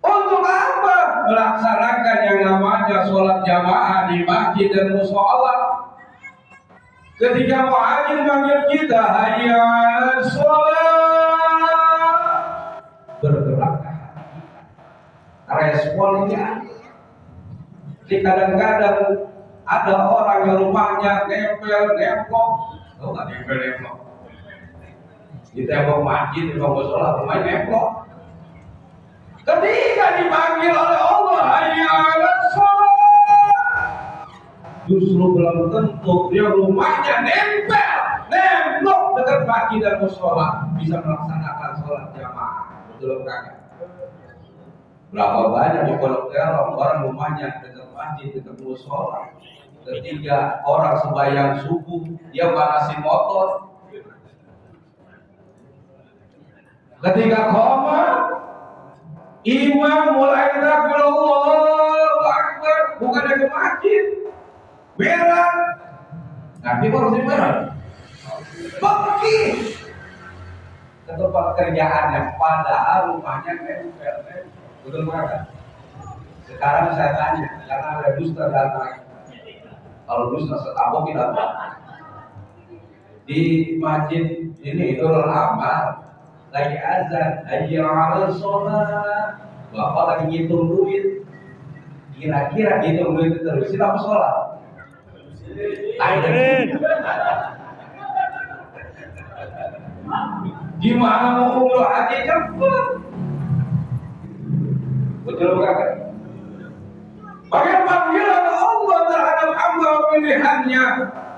Untuk apa melaksanakan yang namanya sholat jamaah di masjid dan musola? Ketika muadzin manggil kita, hayya 'alas sholat, bergeraklah responnya. Jadi kadang-kadang ada orang yang rumahnya nempel-nempel, tahu nggak nempel-nempel? Di tembok masjid, di tembok sholat, rumahnya nempel. Ketika dipanggil oleh Allah, hayya 'alas sholat, justru belum tentu dia rumahnya nempel dekat masjid dan musola bisa melaksanakan sholat jamaah. Betul enggak? Berapa banyak di pondok terong orang rumahnya dekat masjid, dekat musola. Ketika orang sembahyang subuh, dia panasin motor. Ketika koma, imam mulai takbir Allahu Akbar, bukannya ke masjid, merah. Nanti baru sih merah. Pergi ke tempat kerjaannya, padahal rumahnya nempel. Betul kan? Sekarang saya tanya, karena ada dusta datang. Kalau dusta setabok kita di masjid ini Idul Amal lagi azan, hayya 'alas sholat, bapak lagi ngitung duit, kira-kira ngitung duit itu terusin apa sholat? Gimana mau umroh haji cepet? Betul bukan? Bagaimana panggilan Allah terhadap hamba pilihannya?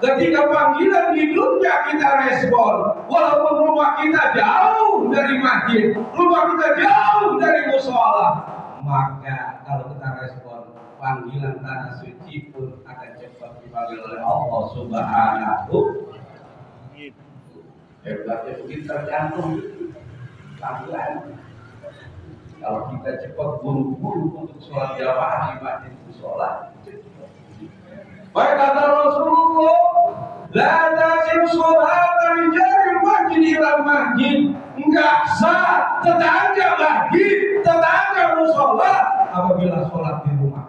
Ketika panggilan di dunia kita respon, walaupun rumah kita jauh dari masjid, rumah kita jauh dari musola, maka kalau kita respon, panggilan tanah suci pun akan cepat dipanggil oleh Allah Subhanahu. Hebatnya begitu tergantung panggilan. Kalau kita cepat buru-buru untuk sholat jamaah di masjid musola, baik kata Rasulullah, la tasir sholat min jaril masjid ila masjid, enggak sah tetangga masjid, tetangga musola apabila sholat di rumah.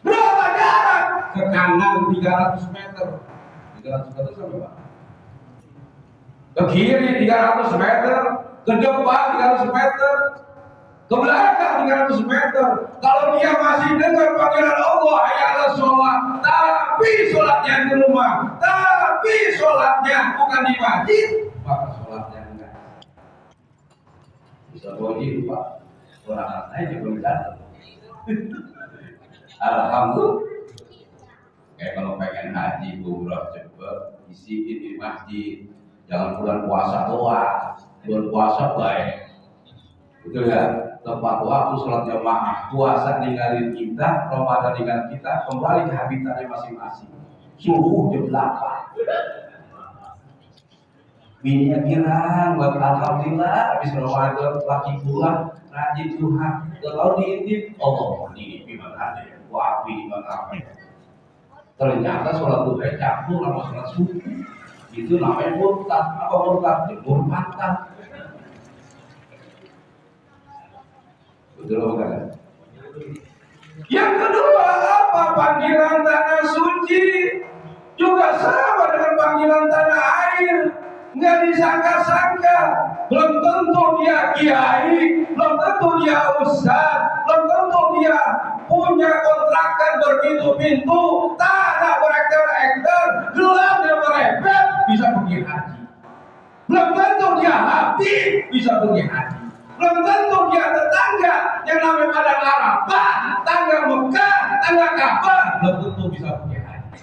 Berapa jarak? Ke kanan 300 meter. 300 meter sampai Pak? Ke kiri 300 meter, ke depan 300 meter, ke belakang 300 meter. Kalau dia masih dengar panggilan Allah, hayya 'alas sholat, tapi sholatnya di rumah, tapi sholatnya bukan di masjid, maka sholatnya enggak. Bisa boleh Pak, orang saya juga datang. Alhamdulillah. Kayak kalau pengen haji umrah cepet, isiin di masjid. Jangan bulan puasa doang. Bulan puasa baik. Betul ya? Tepat waktu sholat jamaah, puasa ninggalin kita, Ramadan ninggalin kita, kembali ke habitatnya masing-masing. Subuh jam 8. Bininya bilang, alhamdulillah, habis Ramadan laki pulang, rajin Tuhan. Kalau diintip, Allah ini gimana ada ya? Wapi gimana apa ya? Ternyata sholat duha campur sama sholat subuh. Itu namanya murtad. Apa murtad? Jemur pantat. Betul bukan? Yang kedua apa? Panggilan tanah suci juga sama dengan panggilan tanah air. Nggak disangka-sangka. Belum tentu dia kiai, belum tentu dia ustaz, belum tentu dia punya kontrakan berpintu-pintu, tanah berhektar-hektar, gelarnya merepet, bisa pergi haji. Belum tentu dia habib, bisa pergi haji. Belum tentu dia tetangga yang namanya Padang Arafah, tangga Mekah, tangga Ka'bah, belum tentu bisa pergi haji.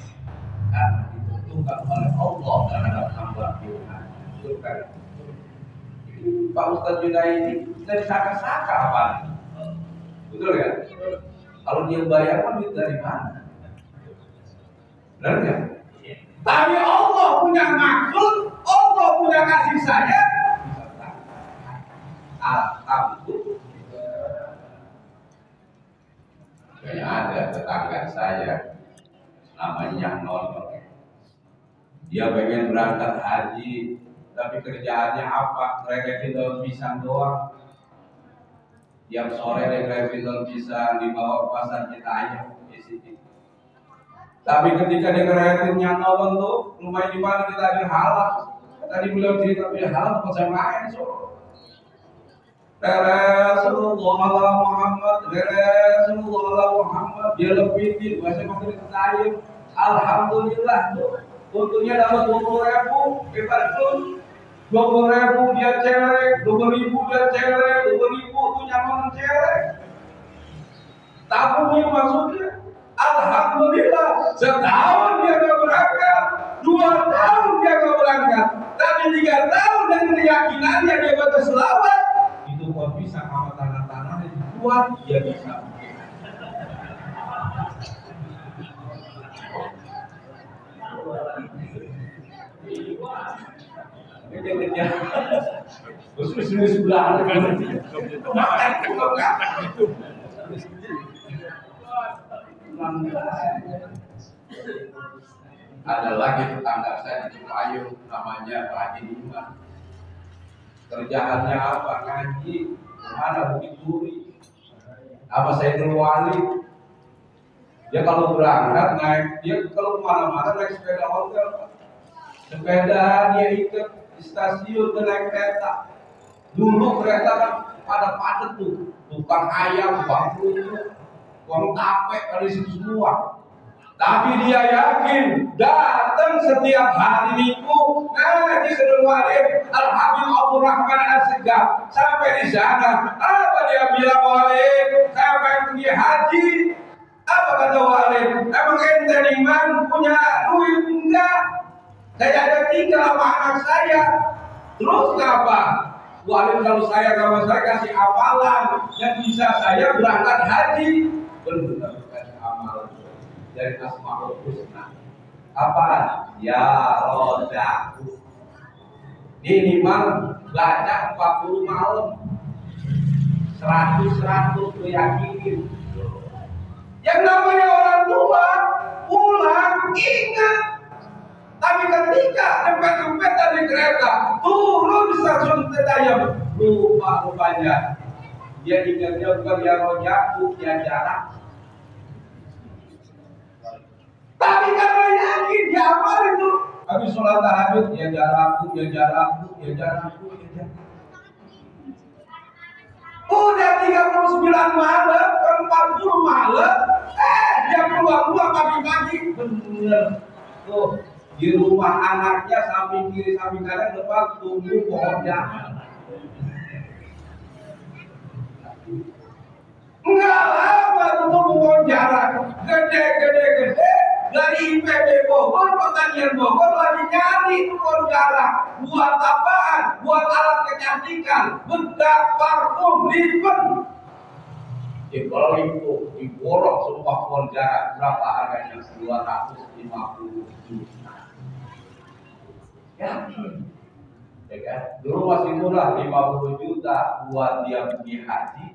Karena ditentukan oleh Allah terhadap hamba Tuhan. Betul kan? Pak Ustadz Junaidi dari saka-saka apa? Betul ya? Kalau dia bayar kan duit dari mana? Benar nggak? Tapi Allah punya maksud, Allah punya kasih sayang. Alhamdulillah. Kayak ada tetangga saya namanya Nono. Dia pengen berangkat haji, tapi kerjaannya apa? Ngereketin daun pisang doang. Tiap sore dia ngereketin daun pisang, dibawa ke pasar Citayam di sini. Tapi ketika dia ngereketinnya nolong tuh, rumah di mana kita ada halal. Tadi beliau cerita punya halal bukan saya main so. Rasulullah Muhammad, Rasulullah Muhammad, dia lebihin bahasa makin Citayam. Alhamdulillah tuh. Untungnya dapat 20.000, hebat tuh. 20.000 dia celek, 20.000 dia celek, 20.000 tuh nyaman celek. Tabung ini maksudnya, alhamdulillah setahun dia nggak berangkat, 2 tahun dia nggak berangkat, tapi 3 tahun dengan keyakinannya dia bakal selamat. Itu kok bisa sama tanah-tanah yang dibuat dia bisa. Kerja khusus sebelah ada lagi tetangga saya di Cipayung namanya Pak Haji Iman. Kerjaannya apa? Ngaji kemana Bukit Duri apa saya Wali. Dia kalau berangkat naik, dia kalau kemana-mana naik sepeda hotel. Sepeda dia ikat di stasiun ke naik kereta. Dulu kereta kan pada padat tuh, tukang ayam, bangkrut, tukang tape dari situ semua. Tapi dia yakin datang setiap hari Minggu ngaji Sedewalim Al-Habib Abdul Rahman Al-Segaf. Sampai di sana apa dia bilang Walim? Saya pengen pergi haji. Apa kata Walim? Emang ente iman punya duit? Enggak. Saya ada 3 sama anak saya. Terus kenapa? Walim kalau saya sama saya kasih amalan yang bisa saya berangkat haji. Benar kasih amalan dari Asmaul Husna. Apa? Ya Rodaku. Minimal baca 40 malam. 100 meyakini. Yang namanya orang tua pulang ingat. Tapi ketika dempet-dempetan di kereta turun di stasiun Citayam, lupa-lupanya dia ingatnya bukan ya Rodaku, ya jarak. Tapi karena yakin dia amal itu, habis sholat tahajud ya jarakku, ya jarakku, ya jarakku, ya jarakku. Udah 39 malam, 40 malam, dia keluar pagi-pagi, bener. Tuh di rumah anaknya samping kiri samping kanan depan tumbuh pohon jangan. Enggak lama tumbuh pohon jarak, gede. Dari IPB Bogor, Pertanian Bogor lagi nyari pohon jarak. Buat apaan? Buat alat kecantikan, bedak, parfum, ribbon. Kalau itu diborong semua pohon jarak, berapa harganya? 250 juta. Yakin? Ya kan? Dulu masih murah 50 juta buat dia pergi haji,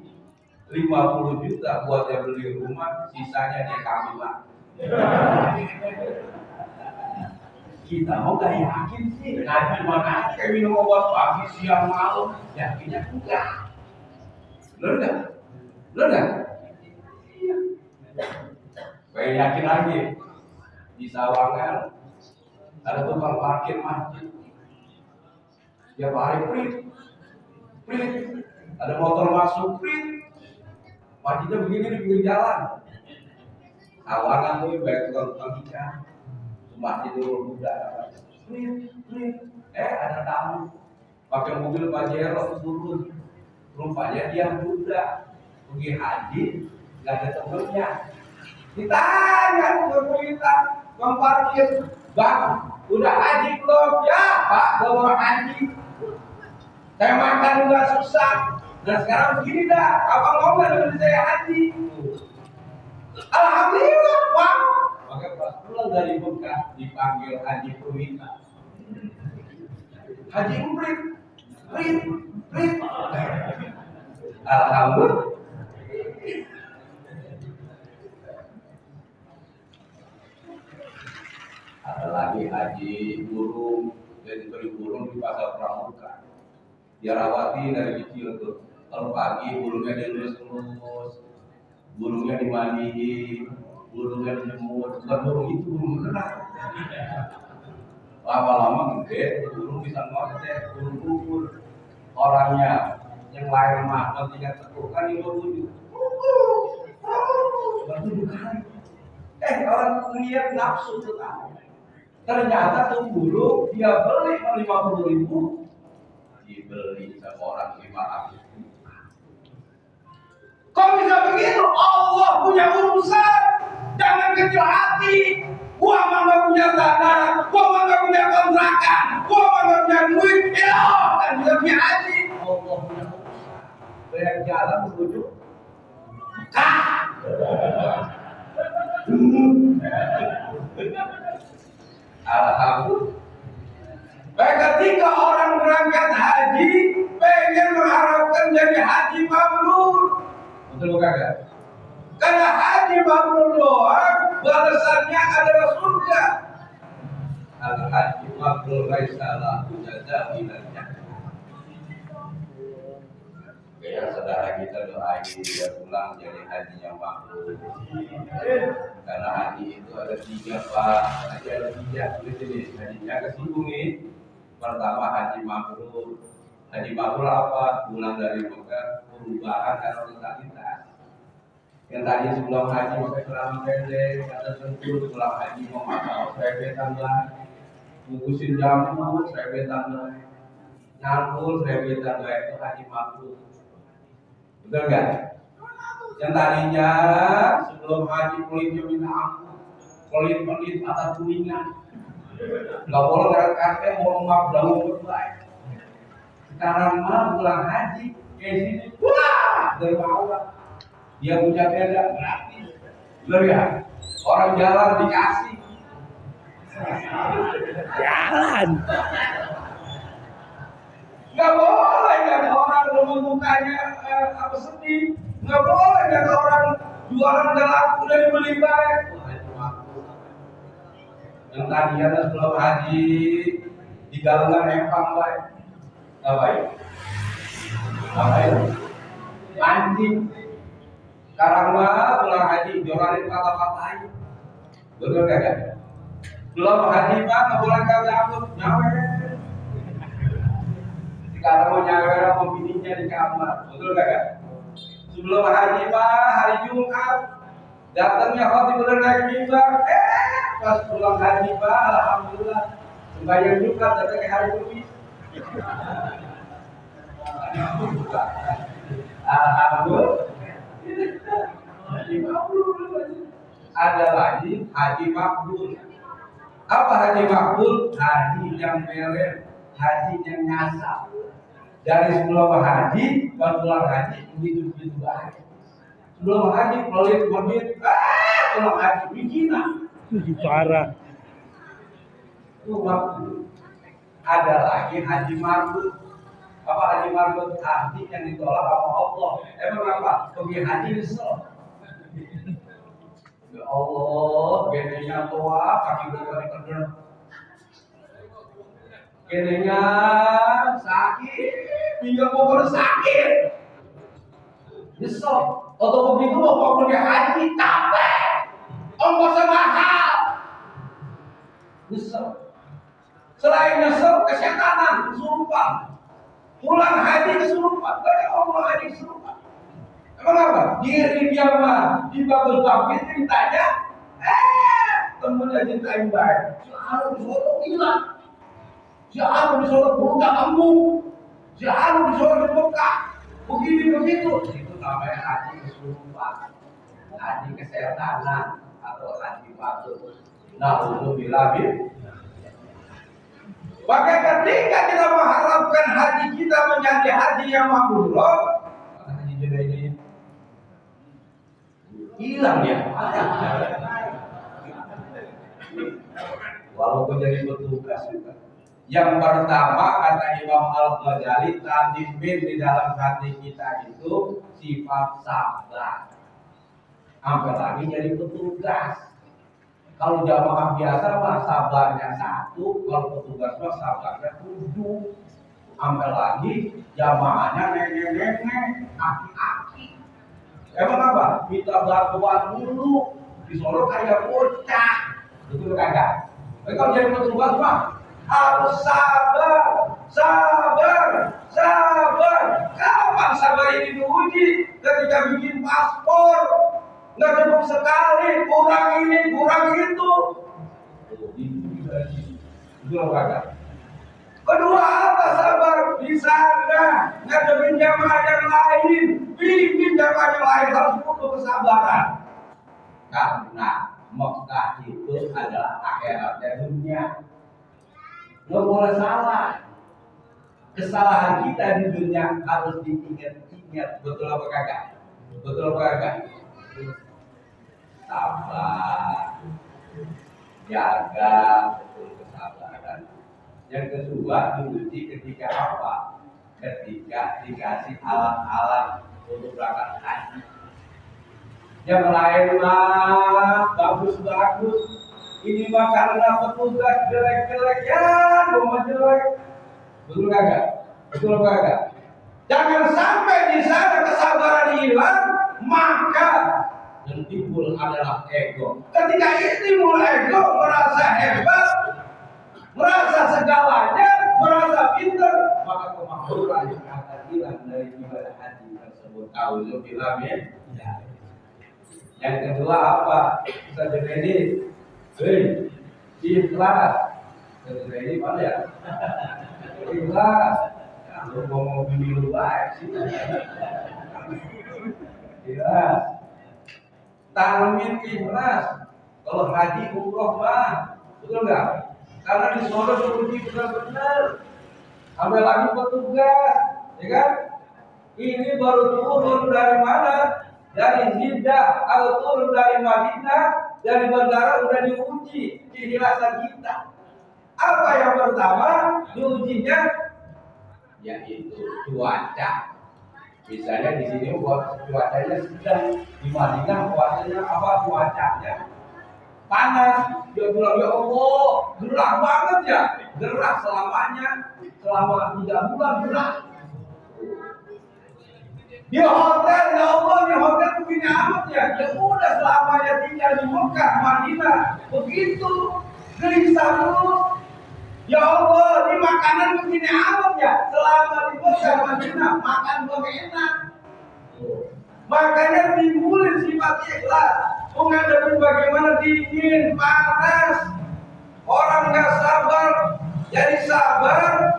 50 juta buat dia beli rumah, sisanya dia kawinan. Kita mau gak yakin sih, ngaji mana kayak minum obat pagi siang malam, yakinnya enggak. Bener nggak? Iya. Kayak yakin lagi di Sawangan ada tukang parkir masjid. Tiap hari prit, ada motor masuk prit, masjidnya begini di pinggir jalan. Sawangan tuh baik tukang ikan, masjid dulu udah prit, ada tamu pakai mobil Pajero turun, rupanya dia muda. Pergi haji, nggak ada temennya. Ditanya ke bang parkir, bang, udah haji belum? Ya pak, belum haji. Saya makan udah susah. Dan sekarang begini dah, abang mau nggak dengan saya haji? Alhamdulillah, bang. Maka pas pulang dari Mekah dipanggil Haji Purwita. Haji Prit. Alhamdulillah. Ada lagi haji burung, jadi beli burung di pasar pramuka. Dia rawati dari kecil tuh. Kalau pagi burungnya dilus-lus, burungnya dimandiin, burungnya dijemur. Bukan burung itu, burung beneran. Lama-lama gede, burung bisa ngoceh, burung kumpul. Orangnya yang lain mah ketika tekuk kan itu tujuh. Baru kali. Orang lihat nafsu tuh tahu. Ternyata tuh burung dia beli 50.000, dibeli sama orang 500. Kok bisa begitu? Allah punya urusan. Jangan kecil hati. Gua mah gak punya tanah, gua mah gak punya kontrakan, gua mah gak punya duit. Kan bisa punya haji. Allah punya urusan. Banyak jalan menuju Mekah. Alhamdulillah. Ketika orang berangkat haji, pengen mengharapkan jadi haji mabrur. Betul kagak? Karena haji mabrur doang, balasannya adalah surga. Al-haji mabrur laisa lahu jazaa'un illa jannah. Ya saudara kita doain dia pulang jadi haji yang mabrur. Karena haji itu ada 3 Pak, haji ada 3. Tulis ini, hajinya kesinggung nih. Pertama haji mabrur. Haji mabrur apa? Pulang dari Mekah, perubahan karena mentalitas. Yang tadi sebelum haji pakai celana pendek, kata sentul, pulang haji mau makan serebetan lah, bungkusin jamu serebetan lah, nyangkul serebetan lah, itu haji mabrur. Betul nggak? Yang tadinya sebelum haji kulitnya minta ampun, kulit mata kuningan. Gak boleh ngeliat kakek mau maaf daun berbaik. Sekarang mah pulang haji kayak sini, wah dari bawah dia punya tenda gratis. Bener ya? Orang jalan dikasih. Jalan. Gak boleh ada orang mukanya apa sedih. Gak boleh ada orang jualan gak laku dari beli baik. Yang tadinya sebelum haji di galengan empang baik, nggak baik, anjing. Sekarang mah pulang haji jualan kata-katain, betul kagak? Belum haji mah nggak boleh kagak angkut nyawer. Sekarang mau nyawer sama bininya di kamar, betul kagak? Sebelum haji mah hari Jumat datangnya khotib udah naik mimbar, pas pulang haji Pak, alhamdulillah sembahyang juga datang ke hari Kamis. Alhamdulillah. Haji mabrur. Ada lagi haji makbul. Apa haji makbul? Haji yang beres, haji yang nyasar. Dari sebelum haji, pas pulang haji begitu baik. Sebelum haji pelit, pulang haji bikinan. Parah. Itu waktu. Ada lagi haji marbut. Apa haji marbut? Haji yang ditolak sama Allah. Emang apa? Pergi haji nyesel. Ya Allah, gedenya tua, kaki berkali kendor. Gedenya sakit, pinggang pokoknya sakit. Nyesel. Atau begitu mau pergi haji capek. Ongkosnya mahal. Nyesel. Selain nyesel, kesetanan, kesurupan. Pulang haji kesurupan. Banyak orang haji kesurupan. Emang apa? Diri dia mah dibagus-bagus ceritanya. Temennya ceritain baik. Si Anu di Solo hilang. Si Anu di Solo berudak kampung. Si Anu di Solo di Mekah. Begini begitu. Itu namanya haji kesurupan. Haji kesetanan. Atau haji bagus. Nah, untuk bilabir. Maka ketika kita mengharapkan haji kita menjadi haji yang mabrur, haji jodoh ini hilang ya. Walaupun jadi petugas juga. Yang pertama kata Imam Al-Ghazali, tadbir di dalam hati kita itu sifat sabar. Sampai lagi jadi petugas. Kalau jamaah biasa mah sabarnya 1, kalau petugas mah sabarnya 7. Ambil lagi jamaahnya nenek-nenek, aki-aki. Emang apa? Minta bantuan dulu. Di Solo kayak bocah. Betul kagak? Tapi kalau jadi petugas mah harus sabar, sabar, sabar. Kapan sabar ini diuji? Ketika bikin paspor, nggak cukup sekali, kurang ini, kurang itu. Itu kagak. Kedua apa sabar di sana ngadepin jamaah yang lain, bimbing jamaah yang lain harus butuh kesabaran. Karena Mekah itu adalah akhiratnya dunia. Nggak boleh salah. Kesalahan kita di dunia harus diingat-ingat. Betul apa kagak? Betul apa kagak? Sabar, jaga betul kesabaran. Yang kedua diuji ketika apa? Ketika dikasih alat-alat untuk berangkat haji. Yang lain mah bagus-bagus. Ini mah karena petugas jelek-jelek ya, mau jelek. Betul kagak? Betul kagak? Jangan sampai di sana kesabaran hilang, maka yang timbul adalah ego. Ketika timbul ego, merasa hebat, merasa segalanya, merasa pintar, maka kemakmuran yang akan hilang dari ibadah haji tersebut. Auzubillah min dzalik. Yang kedua apa? Bisa jadi ikhlas. Jadi mana ya? Ikhlas. Kalau mau pemilu baik sih. Ikhlas. Tamin ikhlas. Kalau haji umroh mah, betul nggak? Karena di Solo diuji benar-benar. Ambil lagi petugas, ya kan? Ini baru turun dari mana? Dari Jeddah atau turun dari Madinah, dari bandara udah diuji keikhlasan kita. Apa yang pertama diujinya? Yaitu cuaca. Misalnya di sini cuacanya sedang, di Madinah cuacanya apa? Cuacanya panas. Dia bilang ya Allah, gerah banget ya, gerah selamanya, selama 3 bulan gerah. Di hotel, ya Allah, di hotel begini amat ya. Ya udah selamanya tinggal di Mekah, Madinah, begitu gelisah terus. Ya Allah, di makanan begini amat ya. Selama di Mekah, Madinah, makan belum enak. Makanya timbulin sifat ikhlas. Menghadapi bagaimana dingin, panas, orang nggak sabar, jadi sabar.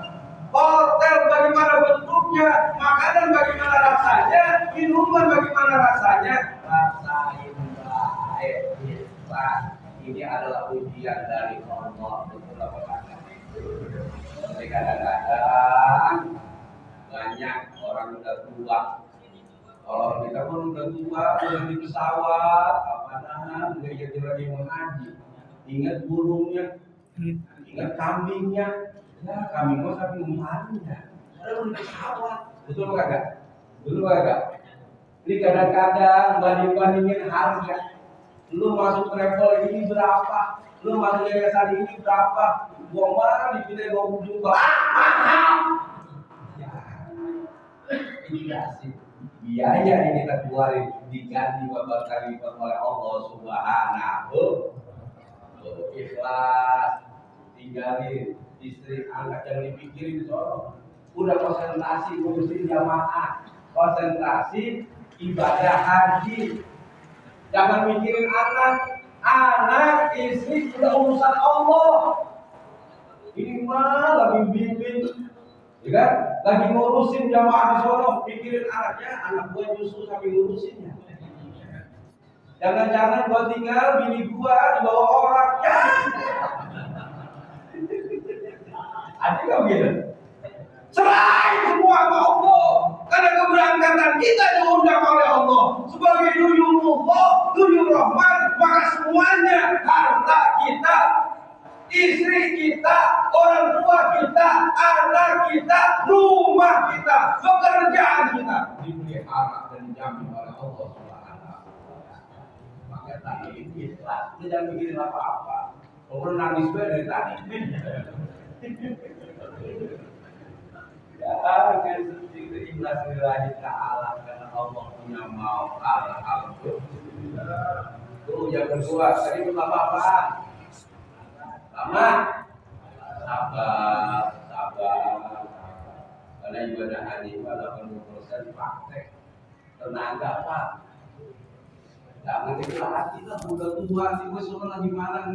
Hotel bagaimana bentuknya, makanan bagaimana rasanya, minuman bagaimana rasanya, rasain baik, ikhlas. Ini adalah ujian dari Allah. Betul apa kata? Jadi kadang-kadang banyak orang udah tua. Kalau kita pun udah tua, udah di pesawat, apa udah jadi lagi mengaji. Ingat burungnya, ingat kambingnya. Ya kambing gua sapi umpan ya. Ada di pesawat. Betul kagak? Betul kagak? Jadi kadang-kadang banding-bandingin harga. Lu masuk travel ini berapa? Lu masuk yayasan ini berapa? Gua mana dipilih 20 juta? Mahal. Ya, ini kasih biaya yang kita keluarin diganti beberapa kali oleh Allah Subhanahu. Ikhlas, tinggalin istri anak yang dipikirin soal udah konsentrasi ngurusin jamaah, konsentrasi ibadah haji, jangan mikirin anak istri udah urusan Allah. Ini mah lagi bimbing, ya kan? Lagi ngurusin jamaah di Solo, pikirin anaknya, anak gua justru sambil ngurusinnya. Jangan-jangan gua tinggal bini gua dibawa orang, ya. Ada nggak gitu? Serahin semua sama Allah. Karena keberangkatan kita diundang oleh Allah sebagai duyurullah, duyur Rahman, maka semuanya harta kita, istri kita, orang tua kita, anak kita, rumah kita, pekerjaan kita dipelihara dan dijamin oleh Allah Subhanahu wa taala. Maka tadi ikhlas. Lu jangan mikirin apa-apa. Orang nangis gue dari tadi. Ya, kan sedikit ikhlas lillahi ta'ala karena Allah punya mau. Alhamdulillah. Tuh yang kedua, tadi pertama apa? Pertama, sabar. Karena ibadah haji 80% praktek tenaga Pak. Jangan kita hati lah, udah tua sih, gue suka lagi marah